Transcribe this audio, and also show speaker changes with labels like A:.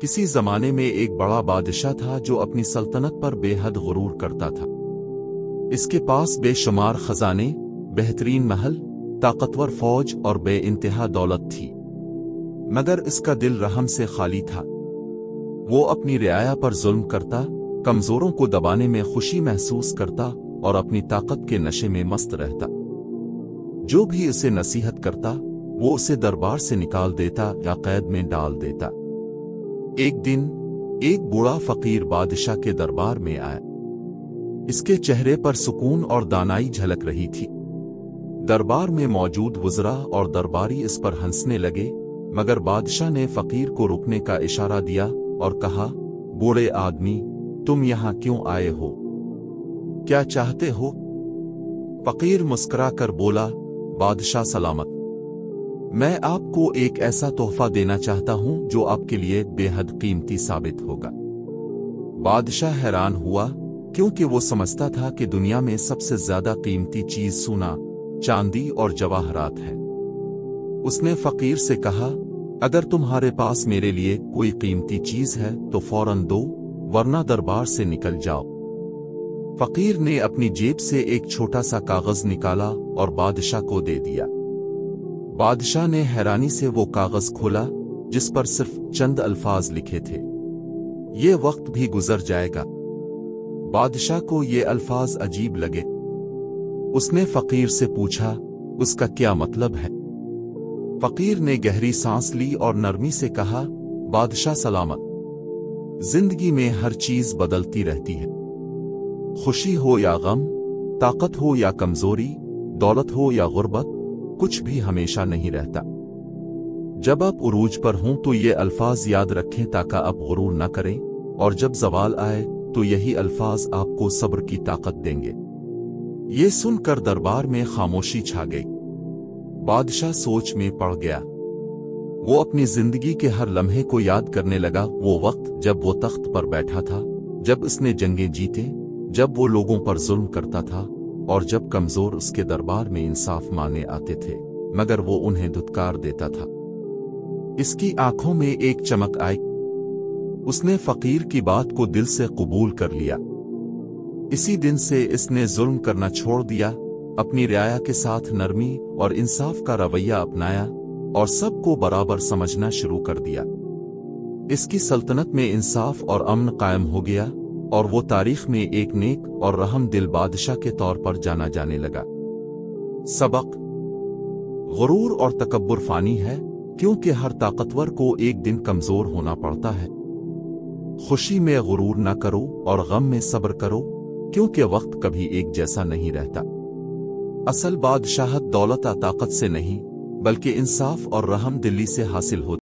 A: کسی زمانے میں ایک بڑا بادشاہ تھا جو اپنی سلطنت پر بے حد غرور کرتا تھا۔ اس کے پاس بے شمار خزانے، بہترین محل، طاقتور فوج اور بے انتہا دولت تھی، مگر اس کا دل رحم سے خالی تھا۔ وہ اپنی رعایا پر ظلم کرتا، کمزوروں کو دبانے میں خوشی محسوس کرتا اور اپنی طاقت کے نشے میں مست رہتا۔ جو بھی اسے نصیحت کرتا وہ اسے دربار سے نکال دیتا یا قید میں ڈال دیتا۔ ایک دن ایک بوڑھا فقیر بادشاہ کے دربار میں آیا۔ اس کے چہرے پر سکون اور دانائی جھلک رہی تھی۔ دربار میں موجود وزراء اور درباری اس پر ہنسنے لگے، مگر بادشاہ نے فقیر کو رکنے کا اشارہ دیا اور کہا، بوڑھے آدمی، تم یہاں کیوں آئے ہو؟ کیا چاہتے ہو؟ فقیر مسکرا کر بولا، بادشاہ سلامت، میں آپ کو ایک ایسا تحفہ دینا چاہتا ہوں جو آپ کے لیے بے حد قیمتی ثابت ہوگا۔ بادشاہ حیران ہوا، کیونکہ وہ سمجھتا تھا کہ دنیا میں سب سے زیادہ قیمتی چیز سونا، چاندی اور جواہرات ہے۔ اس نے فقیر سے کہا، اگر تمہارے پاس میرے لیے کوئی قیمتی چیز ہے تو فوراً دو، ورنہ دربار سے نکل جاؤ۔ فقیر نے اپنی جیب سے ایک چھوٹا سا کاغذ نکالا اور بادشاہ کو دے دیا۔ بادشاہ نے حیرانی سے وہ کاغذ کھولا جس پر صرف چند الفاظ لکھے تھے، یہ وقت بھی گزر جائے گا۔ بادشاہ کو یہ الفاظ عجیب لگے۔ اس نے فقیر سے پوچھا، اس کا کیا مطلب ہے؟ فقیر نے گہری سانس لی اور نرمی سے کہا، بادشاہ سلامت، زندگی میں ہر چیز بدلتی رہتی ہے، خوشی ہو یا غم، طاقت ہو یا کمزوری، دولت ہو یا غربت، کچھ بھی ہمیشہ نہیں رہتا۔ جب آپ عروج پر ہوں تو یہ الفاظ یاد رکھیں تاکہ آپ غرور نہ کریں، اور جب زوال آئے تو یہی الفاظ آپ کو صبر کی طاقت دیں گے۔ یہ سن کر دربار میں خاموشی چھا گئی۔ بادشاہ سوچ میں پڑ گیا۔ وہ اپنی زندگی کے ہر لمحے کو یاد کرنے لگا، وہ وقت جب وہ تخت پر بیٹھا تھا، جب اس نے جنگیں جیتے، جب وہ لوگوں پر ظلم کرتا تھا، اور جب کمزور اس کے دربار میں انصاف مانگنے آتے تھے مگر وہ انہیں دھتکار دیتا تھا۔ اس کی آنکھوں میں ایک چمک آئی۔ اس نے فقیر کی بات کو دل سے قبول کر لیا۔ اسی دن سے اس نے ظلم کرنا چھوڑ دیا، اپنی رعایا کے ساتھ نرمی اور انصاف کا رویہ اپنایا اور سب کو برابر سمجھنا شروع کر دیا۔ اس کی سلطنت میں انصاف اور امن قائم ہو گیا، اور وہ تاریخ میں ایک نیک اور رحم دل بادشاہ کے طور پر جانا جانے لگا۔ سبق: غرور اور تکبر فانی ہے، کیونکہ ہر طاقتور کو ایک دن کمزور ہونا پڑتا ہے۔ خوشی میں غرور نہ کرو اور غم میں صبر کرو، کیونکہ وقت کبھی ایک جیسا نہیں رہتا۔ اصل بادشاہت دولت یا طاقت سے نہیں، بلکہ انصاف اور رحم دلی سے حاصل ہوتی ہے۔